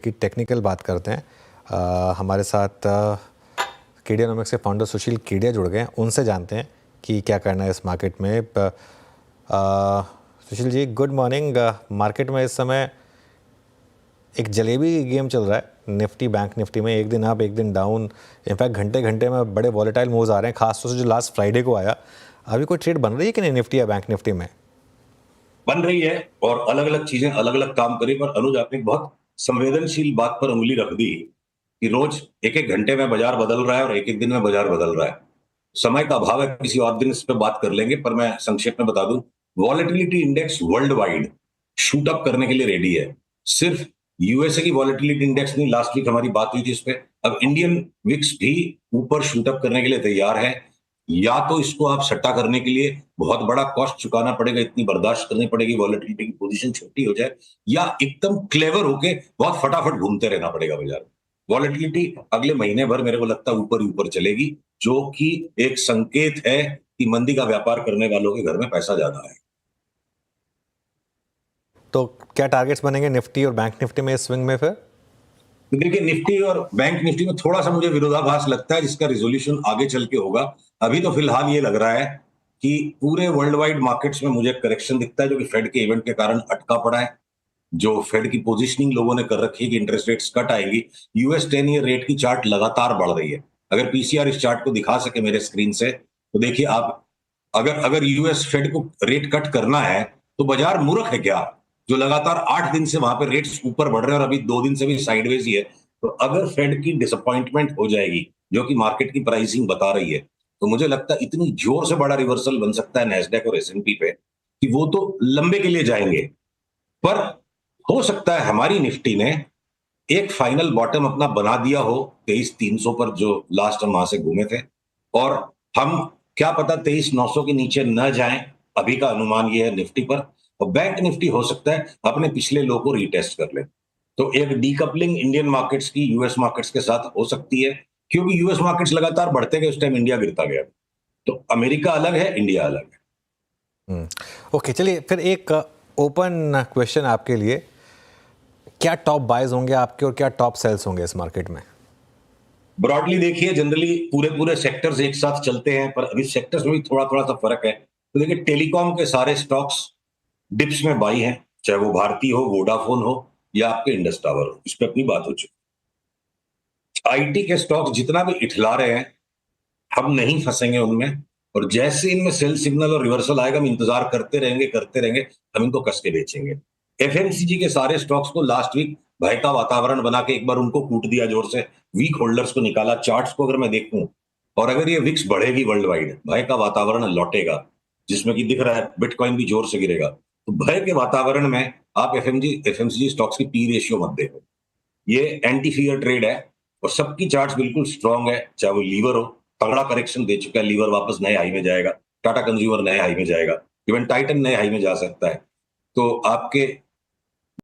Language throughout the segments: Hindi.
की टेक्निकल बात करते हैं। हमारे साथ केडियानॉमिक्स के फाउंडर सुशील केडिया जुड़ गए हैं, उनसे जानते हैं कि क्या करना है इस मार्केट में। Sushil ji, good morning. Market में इस समय एक जलेबी गेम चल रहा है। निफ्टी, बैंक निफ्टी में एक दिन अप एक दिन डाउन, इनफैक्ट घंटे घंटे में बड़े वॉलेटाइल मूव्स आ रहे हैं, खासतौर से जो लास्ट फ्राइडे को आया। अभी कोई ट्रेड बन रही है कि नहीं निफ्टी या बैंक निफ्टी में? बन रही है और अलग अलग चीजें अलग अलग काम करी। पर अनुज, आपने एक बहुत संवेदनशील बात पर उंगली रख दी कि रोज एक एक घंटे में बाजार बदल रहा है और एक एक दिन में बाजार बदल रहा है। समय का अभाव है, किसी और दिन इस पर बात कर लेंगे, पर मैं संक्षेप में बता दूं, volatility index world wide shoot up करने के लिए रेडी है। सिर्फ यूएसए की वॉलेटिलिटी इंडेक्स नहीं, लास्ट वीक हमारी बात हुई थी इस पे, अब इंडियन विक्स भी ऊपर शूट अप करने के लिए तैयार है। या तो इसको आप सट्टा करने के लिए बहुत बड़ा कॉस्ट चुकाना पड़ेगा, इतनी बर्दाश्त करनी पड़ेगी, वॉलेटिलिटी की पोजीशन छोटी हो जाए, या एकदम क्लेवर होके बहुत फटाफट घूमते रहना पड़ेगा बाजार। वॉलेटिलिटी अगले महीने भर मेरे को लगता है ऊपर ही ऊपर चलेगी, जो कि एक संकेत है कि मंदी का व्यापार करने वालों के घर में पैसा ज्यादा है। तो क्या टारगेट्स बनेंगे निफ्टी और बैंक निफ्टी में इस स्विंग में फिर? देखिए, निफ्टी और बैंक निफ्टी में थोड़ा सा मुझे विरोधाभास लगता है, जिसका रिजोल्यूशन आगे चल के होगा। अभी तो फिलहाल ये लग रहा है कि पूरे वर्ल्ड वाइड मार्केट्स में मुझे करेक्शन दिखता है, जो कि फेड के इवेंट के कारण अटका पड़ा है। जो फेड की पोजीशनिंग लोगों ने कर रखी है कि इंटरेस्ट रेट्स कट आएंगी, यूएस 10 ईयर रेट की चार्ट लगातार बढ़ रही है। अगर पीसीआर इस चार्ट को दिखा सके मेरे स्क्रीन से, तो देखिए आप, अगर अगर यूएस फेड को रेट कट करना है तो बाजार मूर्ख है क्या, जो लगातार 8 दिन से वहां पे रेट्स ऊपर बढ़ रहे हैं और अभी 2 दिन से भी साइडवेज ही है। तो अगर फेड की डिसअपॉइंटमेंट हो जाएगी, जो कि मार्केट की प्राइसिंग बता रही है, तो मुझे लगता है इतनी जोर से बड़ा रिवर्सल बन सकता है नैस्डैक और एसएनपी पे कि वो तो लंबे के लिए जाएंगे। पर हो सकता है हमारी निफ्टी ने एक फाइनल बॉटम अपना बना दिया हो 23,300 पर, जो लास्ट हम वहां से घूमे थे, और हम क्या पता 23,900 के नीचे न जाएं। अभी का अनुमान यह है निफ्टी पर। और बैंक निफ्टी हो सकता है अपने पिछले लो को रीटेस्ट कर ले। तो एक डीकपलिंग इंडियन मार्केट्स की यूएस मार्केट्स के साथ हो सकती है, क्योंकि यूएस मार्केट्स लगातार बढ़ते गए, उस टाइम इंडिया गिरता गया। तो अमेरिका अलग है, इंडिया अलग है। ओके, चलिए फिर एक ओपन क्वेश्चन आपके लिए। क्या टॉप बाइज होंगे आपके और क्या टॉप सेल्स होंगे इस मार्केट में? ब्रॉडली देखिए, जनरली पूरे पूरे सेक्टर्स एक साथ चलते हैं, पर अभी सेक्टर्स में भी थोड़ा थोड़ा सा फर्क है। तो देखिए, टेलीकॉम के सारे स्टॉक्स डिप्स में बाई हैं, चाहे वो भारती हो, वोडाफोन हो, या आपके इंडस टावर हो, इस पे अपनी बात हो चुकी। आईटी के स्टॉक्स जितना भी इठला रहे हैं, हम नहीं फंसेंगे उनमें। और जैसे इनमें सेल सिग्नल और रिवर्सल आएगा, हम इंतजार करते रहेंगे, हम इनको कस के बेचेंगे। एफएमसीजी के सारे स्टॉक्स को लास्ट वीक भय का वातावरण बना के एक बार उनको कूट दिया जोर से, वीक होल्डर्स को निकाला। चार्ट्स को अगर मैं देखूं, और अगर ये विक्स बढ़ेगी वर्ल्ड वाइड, भय का वातावरण लौटेगा, जिसमें कि दिख रहा है बिटकॉइन भी जोर से गिरेगा। तो भय के वातावरण में आप एफएमसीजी स्टॉक्स की पी रेशियो मत देखो। ये एंटी फियर ट्रेड है, और सबकी चार्ट्स बिल्कुल स्ट्रांग है। चाहे वो लीवर हो, तगड़ा करेक्शन दे चुका है, लीवर वापस नए हाई में जाएगा, टाटा कंज्यूमर नए हाई में जाएगा, इवन टाइटन नए हाई में जा सकता है। तो आपके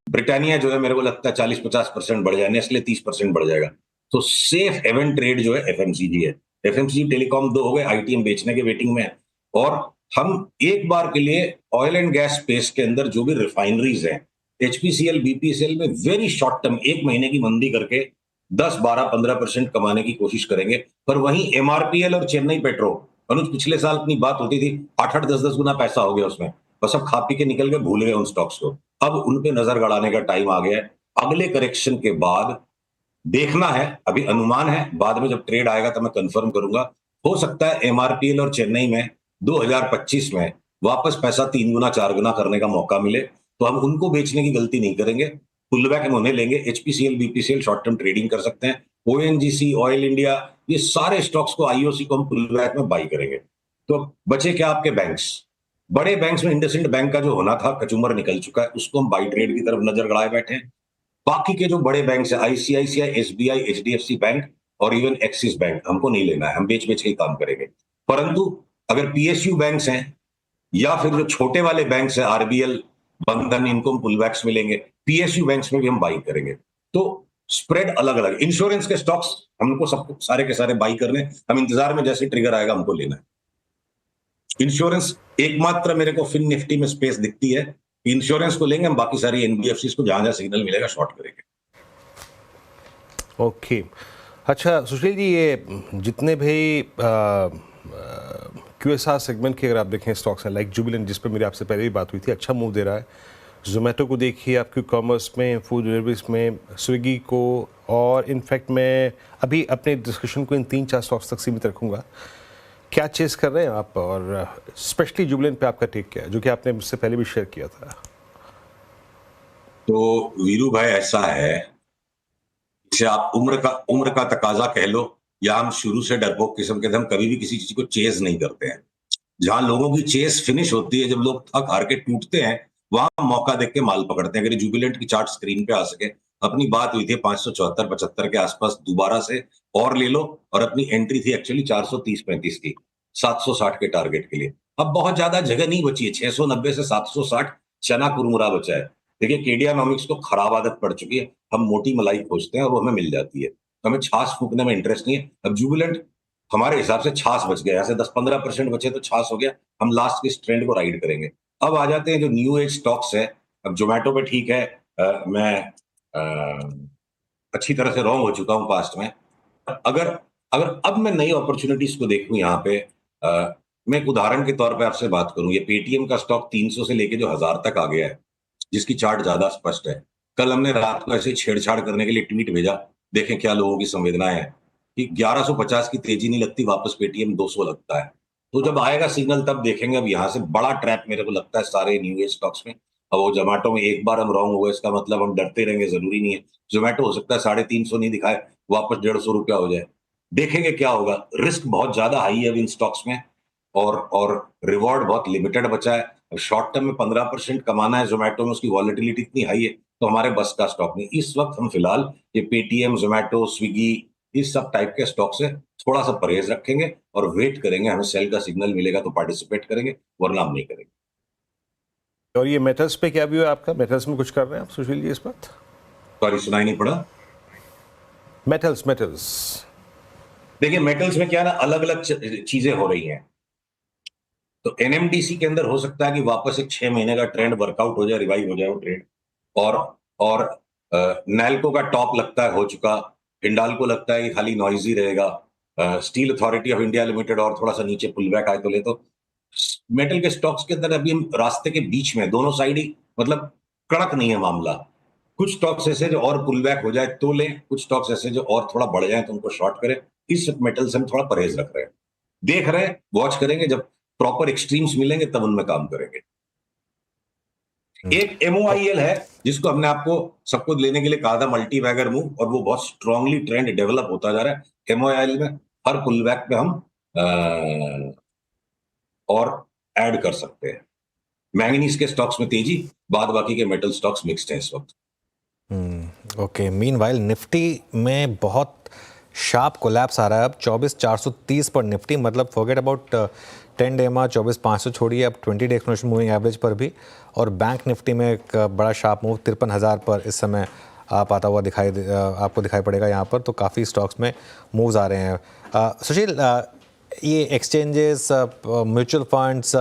ब्रिटानिया जो है, मेरे को लगता है 40-50% बढ़ जाए, नेस्ले 30% बढ़ जाएगा। तो सेफ हेवन ट्रेड जो है एफएमसीजी है। एफएमसीजी टेलीकॉम दो हो गए, आईटीएम बेचने के वेटिंग में है। और हम एक बार के लिए ऑयल एंड गैस स्पेस के अंदर जो भी रिफाइनरीज हैं, एचपीसीएल बीपीसीएल में वेरी शॉर्ट टर्म 1 महीने की मंदी करके 10-12-15% कमाने की कोशिश करेंगे। पर वहीं एमआरपीएल और चेन्नई पेट्रो, अनुज, पिछले साल अपनी बात होती थी 8-8 10-10 गुना पैसा हो गया उसमें, बस अब खा पी के निकल गए, भूल गए उन स्टॉक्स को। अब उन पे नजर गड़ाने का टाइम आ गया है। अगले करेक्शन के बाद देखना है, अभी अनुमान है, बाद में जब ट्रेड आएगा तो मैं कंफर्म करूंगा। हो सकता है एमआरपीएल और चेन्नई में 2025 में वापस पैसा 3 गुना 4 गुना करने का मौका मिले, तो हम उनको बेचने की गलती नहीं करेंगे, पुलबैक हम उन्हें लेंगे। HPCL BPCL short term trading कर सकते हैं, ओएनजीसी, ऑयल इंडिया, ये सारे स्टॉक्स को, आईओसी को हम पुलबैक में बाई करेंगे। तो बचे क्या आपके बैंक्स। बड़े बैंक्स में इंडसइंड बैंक का जो होना था, कचूमर निकल चुका है, उसको हम बाई ट्रेड की तरफ नजर गड़ाए बैठे हैं। बाकी के जो बड़े बैंक है, आईसीआईसीआई, एसबीआई, एचडीएफसी बैंक और इवन एक्सिस बैंक, हमको नहीं लेना है, हम बेच बेच के ही काम करेंगे। परंतु अगर पीएसयू बैंक्स हैं, या फिर जो छोटे वाले बैंक्स हैं, आरबीएल, बंधन, इनको हम पुलबैक्स में लेंगे। पीएसयू बैंक्स में भी हम बाई करेंगे। तो स्प्रेड अलग अलग। इंश्योरेंस के स्टॉक्स हमको सबको सारे के सारे बाई करने, हम इंतजार में, जैसे ट्रिगर आएगा हमको लेना है। इंश्योरेंस एकमात्र मेरे को फिन निफ्टी में स्पेस दिखती है, इंश्योरेंस को लेंगे हम, बाकी सारी एनबीएफसी को जहां जहां सिग्नल मिलेगा शॉर्ट करेंगे। ओके। अच्छा सुशील जी, ये जितने भी QSR सेगमेंट के अगर आप देखें स्टॉक्स हैं, लाइक जुबिलेंट जिस पर मेरी आपसे पहले भी बात हुई थी, अच्छा मूव दे रहा है। जोमेटो को देखिए, आपके कॉमर्स में, फूड डिलीवरीज में, स्विगी को, और इनफैक्ट मैं अभी अपने डिस्कशन को इन 3-4 स्टॉक्स तक सीमित रखूंगा। क्या चेस कर रहे हैं आप, और स्पेशली जुबिलेंट पे आपका टेक क्या है, जो कि आपने मुझसे पहले भी शेयर किया था? तो वीरू भाई, ऐसा है, इसे आप उम्र का तकाजा कह लो, या हम शुरू से डरपोक किस्म के थे, हम कभी भी किसी चीज को चेज नहीं करते हैं। जहां लोगों की चेस फिनिश होती है, जब लोग थक हार के टूटते हैं, वहां मौका देख के माल पकड़ते हैं। अगर जुबिलेंट की चार्ट स्क्रीन पे आ सके, अपनी बात हुई थी 574-75 के आसपास, दोबारा से और ले लो, और अपनी एंट्री थी एक्चुअली 430-35 की, 760 के टारगेट के लिए। अब बहुत ज्यादा जगह नहीं बची है, 690 से 760 चना कुरमुरा बचा है। देखिए, केडियानॉमिक्स को खराब आदत पड़ चुकी है, हम मोटी मलाई खोजते हैं और वो हमें मिल जाती है, तो हमें छाछ फूकने में इंटरेस्ट नहीं है। अब जुबिलेंट हमारे हिसाब से छाछ बच गया, यहाँ से 10-15% बचे तो छाछ हो गया, हम लास्ट के इस ट्रेंड को राइड करेंगे। अब आ जाते हैं जो न्यू एज स्टॉक्स है। अब जोमेटो पे ठीक है, मैं अच्छी तरह से रॉन्ग हो चुका हूं पास्ट में। अगर अगर अब मैं नई अपॉर्चुनिटीज को देखूं यहाँ पे, मैं एक उदाहरण के तौर पे आपसे बात करूं, ये पेटीएम का स्टॉक 300 से लेके जो 1000 तक आ गया है, जिसकी चार्ट ज्यादा स्पष्ट है। कल हमने रात को ऐसे छेड़छाड़ करने के लिए ट्वीट भेजा, देखें क्या लोगों की संवेदनाएं हैं, कि 1150 की तेजी नहीं लगती, वापस पेटीएम 200 लगता है। तो जब आएगा सिग्नल तब देखेंगे। अब यहाँ से बड़ा ट्रैप मेरे को लगता है सारे न्यू एज स्टॉक्स में। अब वो जोमेटो में एक बार हम रॉन्ग हो गए, इसका मतलब हम डरते रहेंगे जरूरी नहीं है। जोमेटो हो सकता है 350 नहीं दिखाए, वापस 150 रुपया हो जाए, देखेंगे क्या होगा। रिस्क बहुत ज्यादा हाई है अब इन स्टॉक्स में, और रिवॉर्ड बहुत लिमिटेड बचा है। अब शॉर्ट टर्म में 15% कमाना है जोमेटो में, उसकी वॉलेटिलिटी इतनी हाई है, तो हमारे बस का स्टॉक नहीं। इस वक्त हम फिलहाल ये पेटीएम, जोमेटो, स्विगी, इस सब टाइप के स्टॉक से थोड़ा सा परहेज रखेंगे और वेट करेंगे। हमें सेल का सिग्नल मिलेगा तो पार्टिसिपेट करेंगे, वरना हम नहीं करेंगे। और ये मेटल्स पे क्या व्यू है आपका? मेटल्स में कुछ कर रहे हैं आप सुशील जी इस वक्त? सॉरी, सुनाई नहीं पड़ा। मेटल्स। देखिए, मेटल्स में क्या ना, अलग अलग चीजें हो रही हैं। तो एनएमडीसी के अंदर हो सकता है कि वापस एक 6 महीने का ट्रेंड वर्कआउट हो जाए, रिवाइव हो जाए वो ट्रेंड। और और नैल्को का टॉप लगता है हो चुका। हिंडाल्को लगता है कि खाली नॉइजी रहेगा। Steel authority of India limited और थोड़ा सा नीचे पुल बैक आए तो ले। तो मेटल के स्टॉक्स के अंदर अभी हम रास्ते के बीच में, दोनों साइड ही, मतलब कड़क नहीं है मामला। कुछ स्टॉक्स ऐसे जो और पुल बैक हो जाए तो लें, कुछ स्टॉक्स ऐसे जो और थोड़ा बढ़ जाए तो उनको शॉर्ट करें। इस मेटल से हम थोड़ा परहेज रख रहे हैं, देख रहे हैं, वॉच करेंगे। जब प्रॉपर एक्सट्रीम्स मिलेंगे तब उनमें काम करेंगे। एक MOIL है जिसको हमने आपको सबको लेने के लिए कहा था, मल्टी बैगर मूव, और वो बहुत स्ट्रांगली ट्रेंड डेवलप होता जा रहा है। MOIL में हर पुल बैक पे हम और ऐड कर सकते हैं। मैंगनीज के स्टॉक्स में तेजी, बाद बाकी के मेटल स्टॉक्स मिक्स्ड हैं इस वक्त। ओके, मीनवाइल निफ्टी में बहुत शार्प कोलैप्स आ रहा है अब 24,430 पर निफ्टी, मतलब फॉरगेट अबाउट 10 डे मा 24,500 छोड़िए, अब 20 डे एक्सपोनेंशियल मूविंग एवरेज पर भी। और बैंक निफ्टी में एक बड़ा शार्प मूव 53,000 पर इस समय आप आता हुआ आपको दिखाई पड़ेगा यहाँ पर। तो काफ़ी स्टॉक्स में मूव्स आ रहे हैं। सुशील, ये एक्सचेंजेस, म्यूचुअल फंड्स,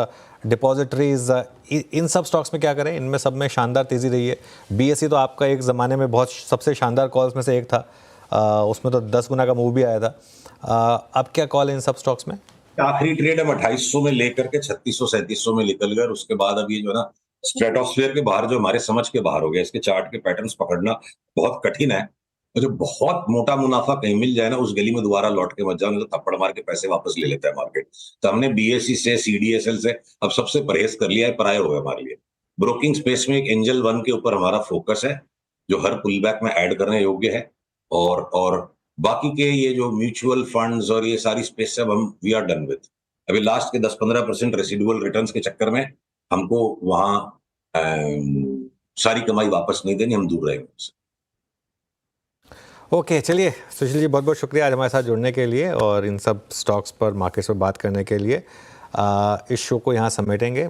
डिपॉजिटरीज, इन सब स्टॉक्स में क्या करें? इनमें सब में शानदार तेज़ी रही है। BSE तो आपका एक ज़माने में बहुत सबसे शानदार कॉल्स में से एक था, उसमें तो 10 गुना का मूव भी आया था। अब क्या कॉल है इन सब स्टॉक्स में? आखिरी ट्रेड हम 2800 में लेकर के 3600-3700 में निकल गए। उसके बाद अब ये जो है ना, स्ट्रेटोस्फीयर के बाहर, जो हमारे समझ के बाहर हो गया। इसके चार्ट के पैटर्न्स पकड़ना बहुत कठिन है। तो जो बहुत मोटा मुनाफा कहीं मिल जाए ना, उस गली में दोबारा लौट के मत जाओ, नहीं तो थप्पड़ मार के पैसे वापस ले लेता है मार्केट। तो हमने BSE से, CDSL से अब सबसे परहेज कर लिया है, पराये हो गए हमारे लिए। ब्रोकिंग स्पेस में एक एंजल वन के ऊपर हमारा फोकस है, जो हर पुल बैक में ऐड करने योग्य है। और बाकी के ये जो म्यूचुअल फंड्स और ये सारी स्पेस से अब हम वी आर डन विद। अभी लास्ट के 10-15% रेसिडुअल रिटर्न्स के चक्कर में हमको वहां सारी कमाई वापस नहीं देनी, हम दूर रहेंगे उससे। ओके, चलिए सुशील जी, बहुत बहुत शुक्रिया आज हमारे साथ जुड़ने के लिए और इन सब स्टॉक्स पर, मार्केट्स पर बात करने के लिए। इस शो को यहाँ समेटेंगे।